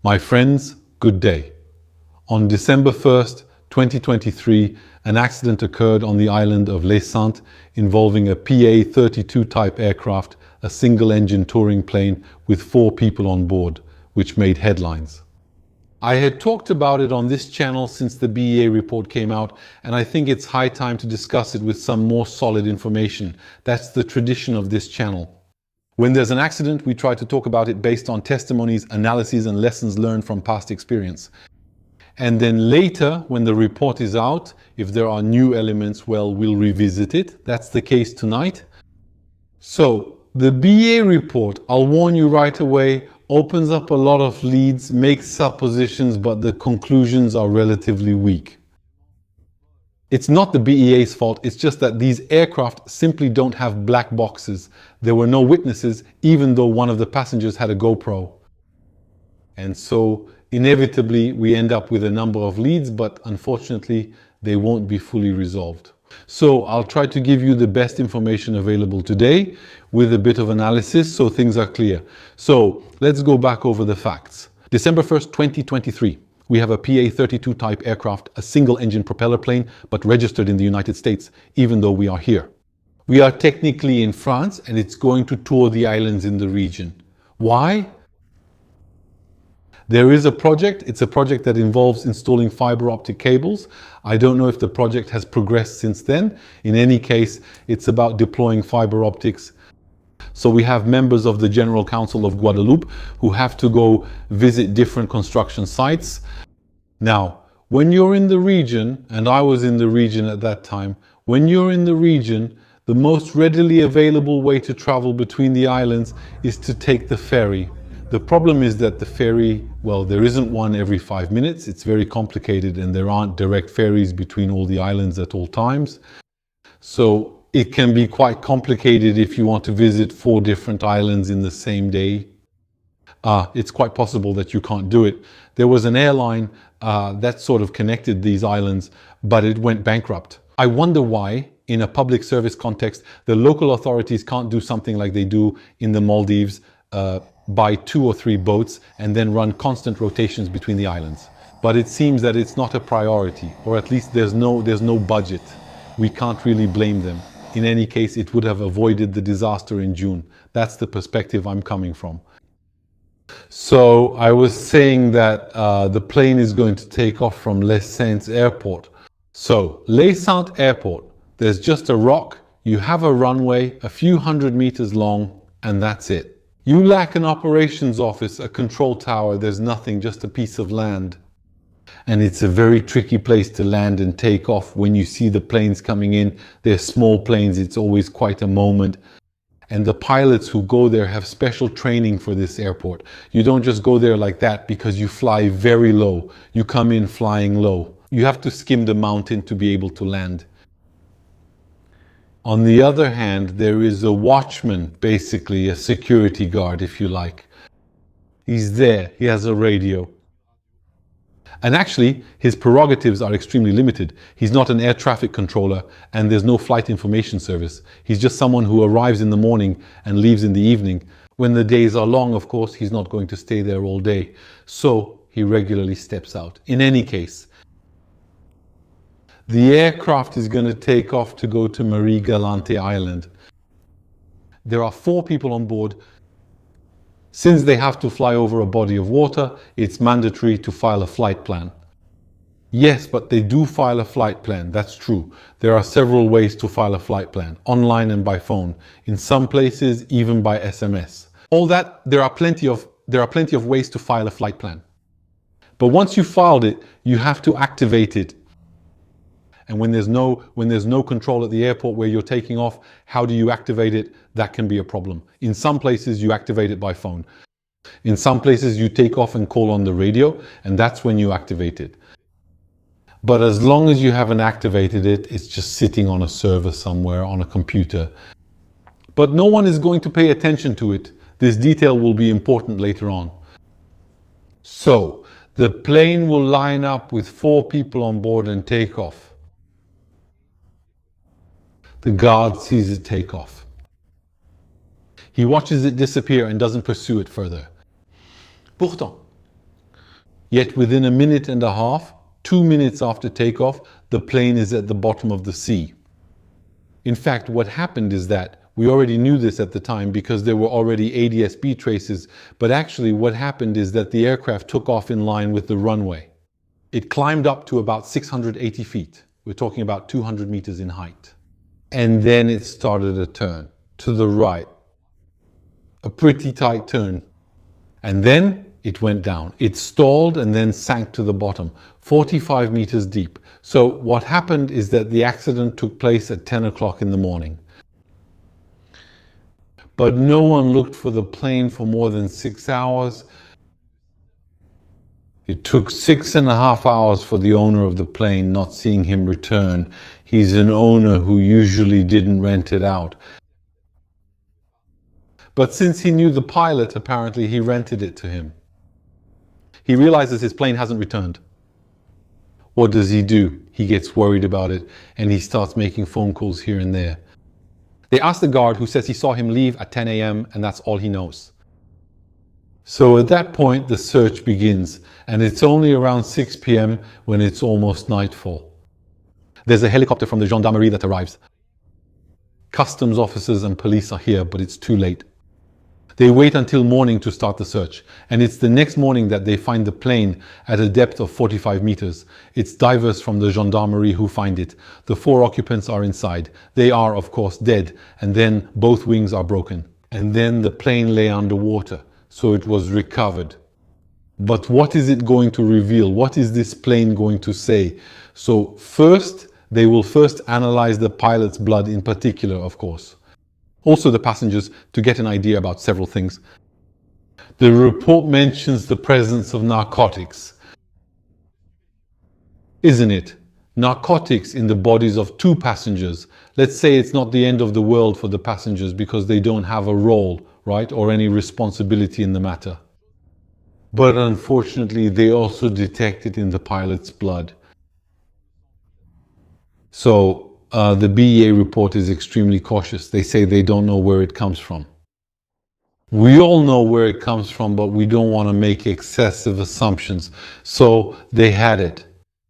My friends, good day. On December 1st, 2023, an accident occurred on the island of Les Saintes involving a PA-32 type aircraft, a single-engine touring plane with 4 people on board, which made headlines. I had talked about it on this channel since the BEA report came out, and I think it's high time to discuss it with some more solid information. That's the tradition of this channel. When there's an accident, we try to talk about it based on testimonies, analyses, and lessons learned from past experience. And then later, when the report is out, if there are new elements, well, we'll revisit it. That's the case tonight. So, the BA report, I'll warn you right away, opens up a lot of leads, makes suppositions, but the conclusions are relatively weak. It's not the BEA's fault, it's just that these aircraft simply don't have black boxes. There were no witnesses, even though one of the passengers had a GoPro. And so, inevitably, we end up with a number of leads, but unfortunately, they won't be fully resolved. So, I'll try to give you the best information available today with a bit of analysis so things are clear. So, let's go back over the facts. December 1st, 2023. We have a PA-32 type aircraft, a single-engine propeller plane, but registered in the United States, even though we are here. We are technically in France, and it's going to tour the islands in the region. Why? There is a project. It's a project that involves installing fiber optic cables. I don't know if the project has progressed since then. In any case, it's about deploying fiber optics. So we have members of the General Council of Guadeloupe who have to go visit different construction sites. Now, when you're in the region, and I was in the region at that time, when you're in the region, the most readily available way to travel between the islands is to take the ferry. The problem is that the ferry, well, there isn't one every 5 minutes. It's very complicated and there aren't direct ferries between all the islands at all times. So it can be quite complicated if you want to visit 4 different islands in the same day. It's quite possible that you can't do it. There was an airline that sort of connected these islands, but it went bankrupt. I wonder why, in a public service context, the local authorities can't do something like they do in the Maldives, buy 2 or 3 boats and then run constant rotations between the islands. But it seems that it's not a priority, or at least there's no budget. We can't really blame them. In any case, it would have avoided the disaster in June. That's the perspective I'm coming from. So I was saying that the plane is going to take off from Les Saintes Airport. So Les Saintes Airport, there's just a rock, you have a runway a few hundred meters long, and that's it. You lack an operations office, a control tower, there's nothing, just a piece of land. And it's a very tricky place to land and take off. When you see the planes coming in, they're small planes, it's always quite a moment. And the pilots who go there have special training for this airport. You don't just go there like that because you fly very low. You come in flying low. You have to skim the mountain to be able to land. On the other hand, there is a watchman, basically a security guard, if you like. He's there, he has a radio. And actually, his prerogatives are extremely limited. He's not an air traffic controller and there's no flight information service. He's just someone who arrives in the morning and leaves in the evening. When the days are long, of course, he's not going to stay there all day. So he regularly steps out. In any case, the aircraft is going to take off to go to Marie Galante Island. There are 4 people on board. Since they have to fly over a body of water, it's mandatory to file a flight plan. Yes, but they do file a flight plan, that's true. There are several ways to file a flight plan, online and by phone. In some places, even by SMS. All that, there are plenty of ways to file a flight plan. But once you filed it, you have to activate it. And when there's no control at the airport where you're taking off, how do you activate it? That can be a problem. In some places, you activate it by phone. In some places, you take off and call on the radio, and that's when you activate it. But as long as you haven't activated it, it's just sitting on a server somewhere on a computer. But no one is going to pay attention to it. This detail will be important later on. So, the plane will line up with 4 people on board and take off. The guard sees it take off. He watches it disappear and doesn't pursue it further. Pourtant, Yet within a minute and a half, 2 minutes after takeoff, the plane is at the bottom of the sea. In fact, what happened is that we already knew this at the time because there were already ADS-B traces, but actually what happened is that the aircraft took off in line with the runway. It climbed up to about 680 feet. We're talking about 200 meters in height. And then it started a turn to the right, a pretty tight turn. And then it went down. It stalled and then sank to the bottom, 45 meters deep. So what happened is that the accident took place at 10 o'clock in the morning. But no one looked for the plane for more than 6 hours. It took 6.5 hours for the owner of the plane not seeing him return. He's an owner who usually didn't rent it out. But since he knew the pilot, apparently he rented it to him. He realizes his plane hasn't returned. What does he do? He gets worried about it and he starts making phone calls here and there. They ask the guard, who says he saw him leave at 10 a.m. and that's all he knows. So at that point, the search begins, and it's only around 6 p.m. when it's almost nightfall. There's a helicopter from the gendarmerie that arrives. Customs officers and police are here, but it's too late. They wait until morning to start the search, and it's the next morning that they find the plane at a depth of 45 meters. It's divers from the gendarmerie who find it. The 4 occupants are inside. They are, of course, dead, and then both wings are broken. And then the plane lay underwater, so it was recovered. But what is it going to reveal? What is this plane going to say? So they will first analyze the pilot's blood in particular, of course. Also the passengers, to get an idea about several things. The report mentions the presence of narcotics. Isn't it? Narcotics in the bodies of 2 passengers. Let's say it's not the end of the world for the passengers because they don't have a role, right, or any responsibility in the matter. But unfortunately, they also detect it in the pilot's blood. So the BEA report is extremely cautious. They say they don't know where it comes from. We all know where it comes from, but we don't want to make excessive assumptions. So they had it.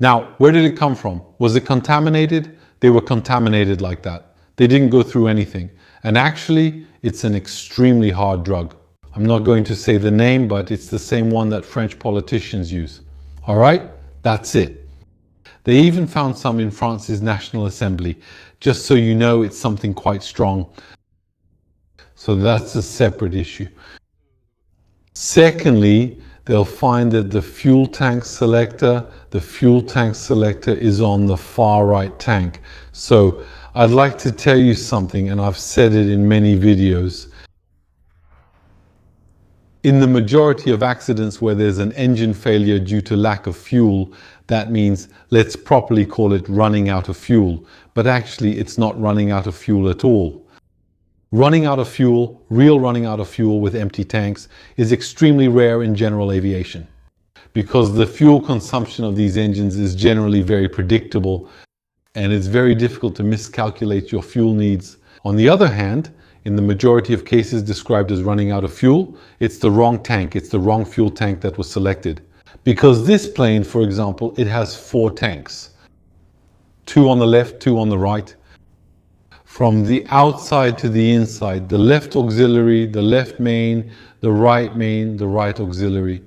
Now, where did it come from? Was it contaminated? They were contaminated like that. They didn't go through anything. And actually, it's an extremely hard drug. I'm not going to say the name, but it's the same one that French politicians use. All right? That's it. They even found some in France's National Assembly. Just so you know, it's something quite strong. So that's a separate issue. Secondly, they'll find that the fuel tank selector is on the far right tank. So I'd like to tell you something, and I've said it in many videos. In the majority of accidents where there's an engine failure due to lack of fuel, that means, let's properly call it running out of fuel. But actually, it's not running out of fuel at all. Running out of fuel, real running out of fuel with empty tanks, is extremely rare in general aviation, because the fuel consumption of these engines is generally very predictable, and it's very difficult to miscalculate your fuel needs. On the other hand, in the majority of cases described as running out of fuel, it's the wrong tank, it's the wrong fuel tank that was selected. Because this plane, for example, it has 4 tanks. 2 on the left, 2 on the right. From the outside to the inside, the left auxiliary, the left main, the right main, the right auxiliary.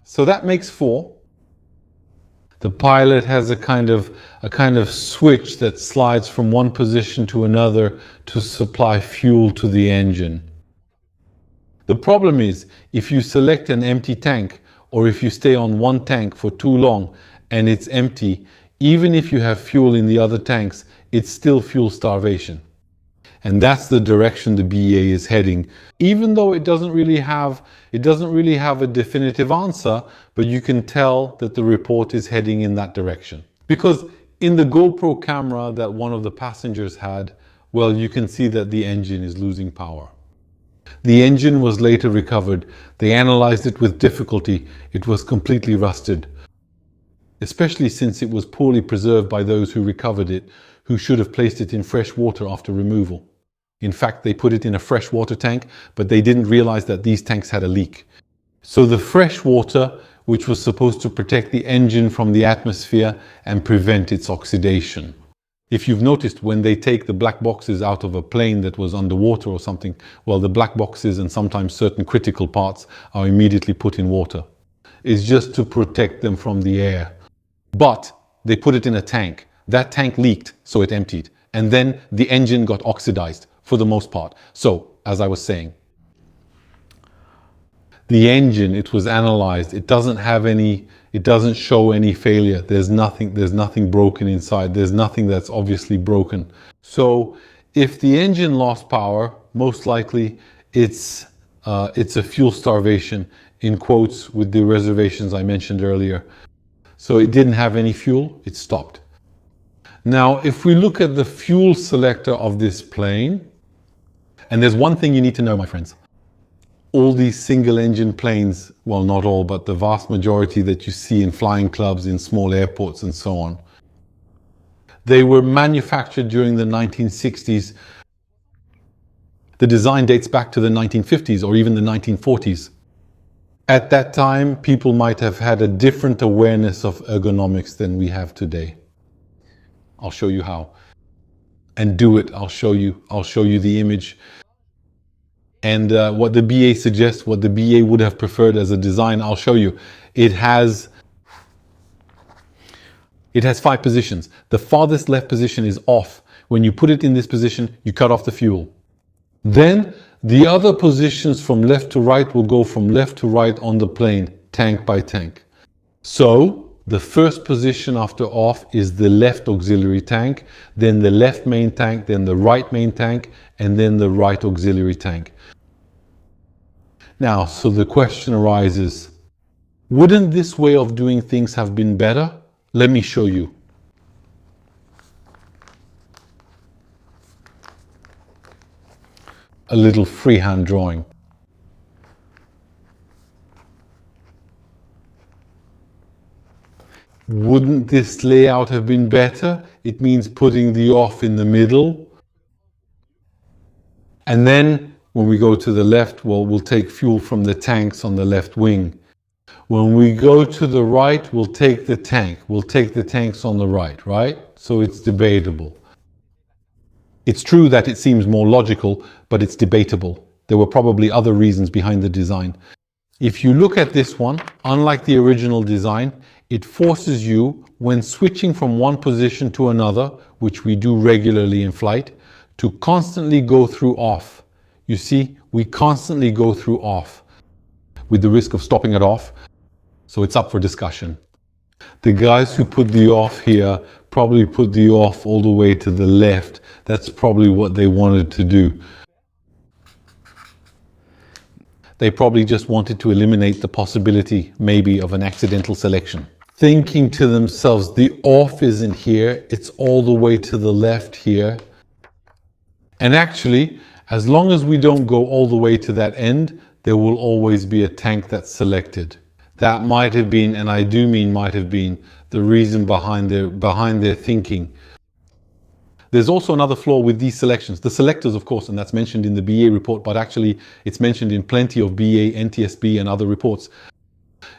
So that makes 4. The pilot has a kind of switch that slides from one position to another to supply fuel to the engine. The problem is, if you select an empty tank, or if you stay on one tank for too long and it's empty, even if you have fuel in the other tanks, it's still fuel starvation. And that's the direction the BEA is heading. Even though it doesn't really have a definitive answer, but you can tell that the report is heading in that direction. Because in the GoPro camera that one of the passengers had, well, you can see that the engine is losing power. The engine was later recovered. They analyzed it with difficulty. It was completely rusted, especially since it was poorly preserved by those who recovered it, who should have placed it in fresh water after removal. In fact, they put it in a fresh water tank, but they didn't realize that these tanks had a leak. So the fresh water, which was supposed to protect the engine from the atmosphere and prevent its oxidation. If you've noticed, when they take the black boxes out of a plane that was underwater or something, well, the black boxes and sometimes certain critical parts are immediately put in water. It's just to protect them from the air. But they put it in a tank. That tank leaked, so it emptied. And then the engine got oxidized for the most part. So, as I was saying, the engine, it was analyzed. It doesn't show any failure. There's nothing broken inside. There's nothing that's obviously broken. So if the engine lost power, most likely it's a fuel starvation, in quotes with the reservations I mentioned earlier. So it didn't have any fuel, it stopped. Now, if we look at the fuel selector of this plane, and there's one thing you need to know, my friends. All these single engine planes, well, not all, but the vast majority that you see in flying clubs, in small airports and so on, they were manufactured during the 1960s. The design dates back to the 1950s or even the 1940s. At that time, people might have had a different awareness of ergonomics than we have today. I'll show you how. And do it, I'll show you the image. And what the BA suggests, what the BA would have preferred as a design, I'll show you. It has 5 positions. The farthest left position is off. When you put it in this position, you cut off the fuel. Then the other positions from left to right will go from left to right on the plane, tank by tank. So the first position after off is the left auxiliary tank, then the left main tank, then the right main tank, and then the right auxiliary tank. Now, so the question arises, wouldn't this way of doing things have been better? Let me show you. A little freehand drawing. Wouldn't this layout have been better? It means putting the off in the middle. And then when we go to the left, well, we'll take fuel from the tanks on the left wing. When we go to the right, we'll take the tank. We'll take the tanks on the right? So it's debatable. It's true that it seems more logical, but it's debatable. There were probably other reasons behind the design. If you look at this one, unlike the original design, it forces you, when switching from one position to another, which we do regularly in flight, to constantly go through off. You see, we constantly go through off, with the risk of stopping at off. So it's up for discussion. The guys who put the off here probably put the off all the way to the left. That's probably what they wanted to do. They probably just wanted to eliminate the possibility, maybe, of an accidental selection. Thinking to themselves, the off isn't here, it's all the way to the left here. And actually, as long as we don't go all the way to that end, there will always be a tank that's selected. That might have been, and I do mean might have been, the reason behind their thinking. There's also another flaw with these selections. The selectors, of course, and that's mentioned in the BA report, but actually it's mentioned in plenty of BA, NTSB and other reports.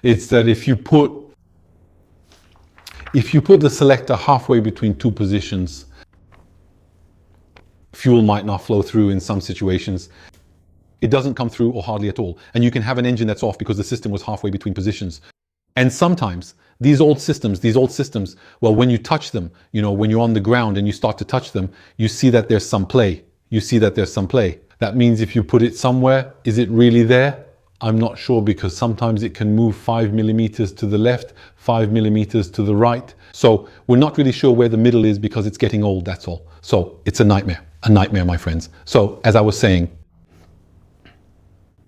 It's that if you put the selector halfway between 2 positions, fuel might not flow through in some situations. It doesn't come through or hardly at all. And you can have an engine that's off because the system was halfway between positions. And sometimes these old systems, well, when you touch them, when you're on the ground and you start to touch them, you see that there's some play. That means if you put it somewhere, is it really there? I'm not sure, because sometimes it can move 5 millimeters to the left, 5 millimeters to the right. So we're not really sure where the middle is because it's getting old, that's all. So it's a nightmare, my friends. So as I was saying,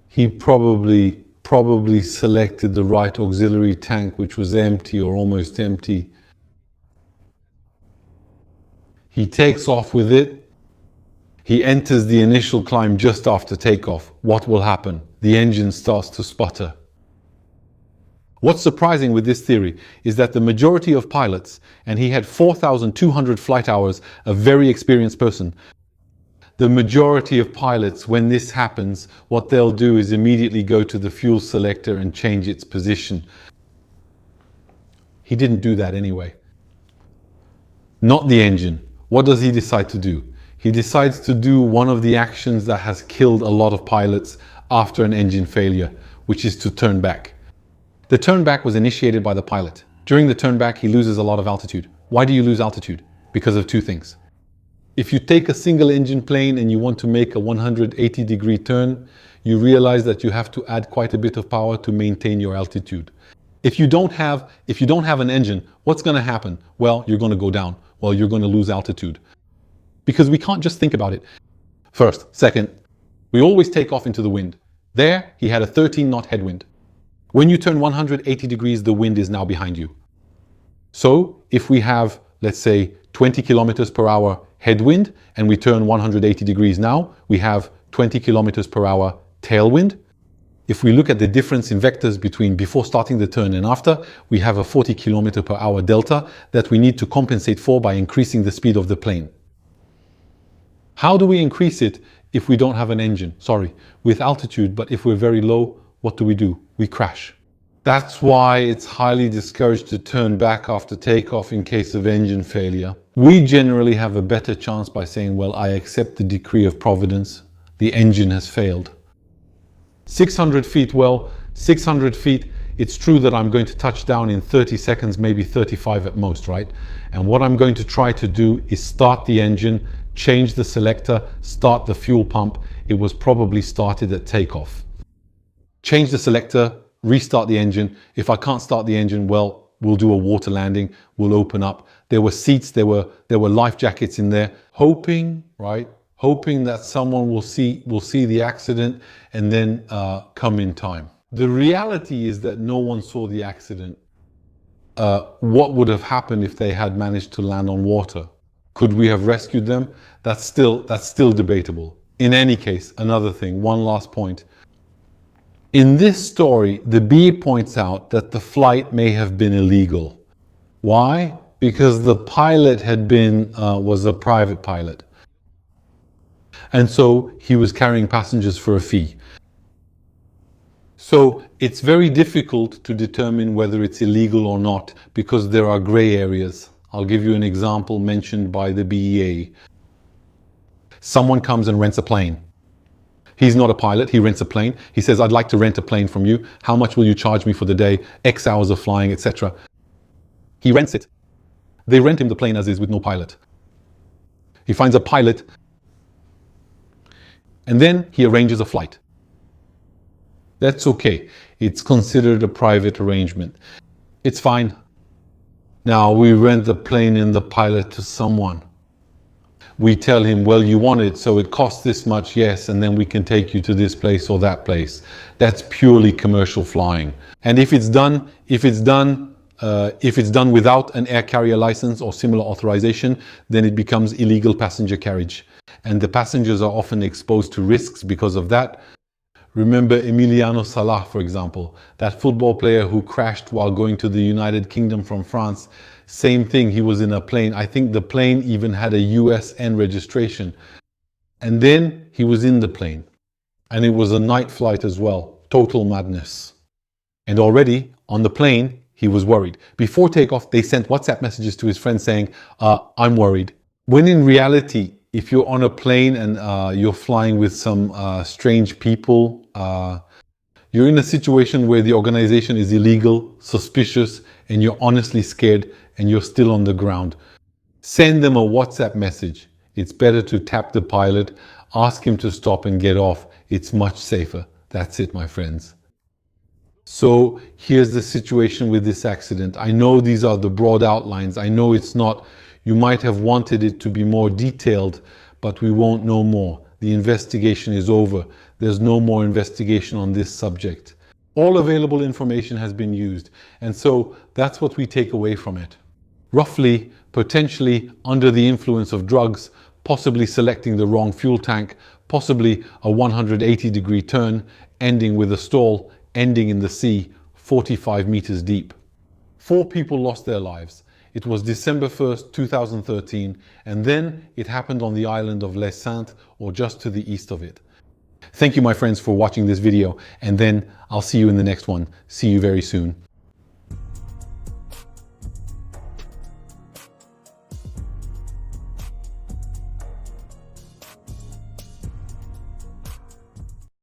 he probably selected the right auxiliary tank, which was empty or almost empty. He takes off with it. He enters the initial climb just after takeoff. What will happen? The engine starts to sputter. What's surprising with this theory is that the majority of pilots, and he had 4,200 flight hours, a very experienced person, the majority of pilots, when this happens, what they'll do is immediately go to the fuel selector and change its position. He didn't do that anyway. Not the engine. What does he decide to do? He decides to do one of the actions that has killed a lot of pilots after an engine failure, which is to turn back. The turn back was initiated by the pilot. During the turn back, he loses a lot of altitude. Why do you lose altitude? Because of two things. If you take a single engine plane and you want to make a 180-degree turn, you realize that you have to add quite a bit of power to maintain your altitude. If you don't have an engine, what's going to happen? Well, you're going to go down. Well, you're going to lose altitude. Because we can't just think about it. First. Second, we always take off into the wind. There, he had a 13-knot headwind. When you turn 180 degrees, the wind is now behind you. So if we have, let's say, 20 kilometers per hour headwind, and we turn 180 degrees now, we have 20 kilometers per hour tailwind. If we look at the difference in vectors between before starting the turn and after, we have a 40 kilometer per hour delta that we need to compensate for by increasing the speed of the plane. How do we increase it if we don't have an engine? Sorry, with altitude, but if we're very low, what do? We crash. That's why it's highly discouraged to turn back after takeoff in case of engine failure. We generally have a better chance by saying, well, I accept the decree of providence. The engine has failed. 600 feet, well, 600 feet, it's true that I'm going to touch down in 30 seconds, maybe 35 at most, right? And what I'm going to try to do is start the engine, change the selector, start the fuel pump. It was probably started at takeoff. Change the selector, restart the engine. If I can't start the engine, well, we'll do a water landing. We'll open up. There were seats, there were life jackets in there, hoping, right? Hoping that someone will see the accident and then come in time. The reality is that no one saw the accident. What would have happened if they had managed to land on water? Could we have rescued them? That's still debatable. In any case, another thing, one last point. In this story, the B points out that the flight may have been illegal. Why? Because the pilot was a private pilot. And so he was carrying passengers for a fee. So it's very difficult to determine whether it's illegal or not because there are gray areas. I'll give you an example mentioned by the BEA. Someone comes and rents a plane. He's not a pilot, he rents a plane. He says, I'd like to rent a plane from you. How much will you charge me for the day? X hours of flying, etc. He rents it. They rent him the plane as is with no pilot. He finds a pilot and then he arranges a flight. That's okay. It's considered a private arrangement. It's fine. Now we rent the plane and the pilot to someone. We tell him, well, you want it, so it costs this much, yes, and then we can take you to this place or that place. That's purely commercial flying. And if it's done without an air carrier license or similar authorization, then it becomes illegal passenger carriage. And the passengers are often exposed to risks because of that. Remember Emiliano Salah, for example, that football player who crashed while going to the United Kingdom from France. Same thing, he was in a plane. I think the plane even had a USN registration. And then he was in the plane. And it was a night flight as well. Total madness. And already on the plane, he was worried. Before takeoff, they sent WhatsApp messages to his friends saying, I'm worried. When in reality, if you're on a plane and you're flying with some strange people, you're in a situation where the organization is illegal, suspicious, and you're honestly scared and you're still on the ground. Send them a WhatsApp message. It's better to tap the pilot, ask him to stop and get off. It's much safer. That's it, my friends. So here's the situation with this accident. I know these are the broad outlines. I know it's not, you might have wanted it to be more detailed, but we won't know more. The investigation is over. There's no more investigation on this subject. All available information has been used. And so that's what we take away from it. Roughly, potentially under the influence of drugs, possibly selecting the wrong fuel tank, possibly a 180-degree turn, ending with a stall, ending in the sea, 45 meters deep. 4 people lost their lives. It was December 1st, 2013, and then it happened on the island of Les Saintes, or just to the east of it. Thank you, my friends, for watching this video, and then I'll see you in the next one. See you very soon.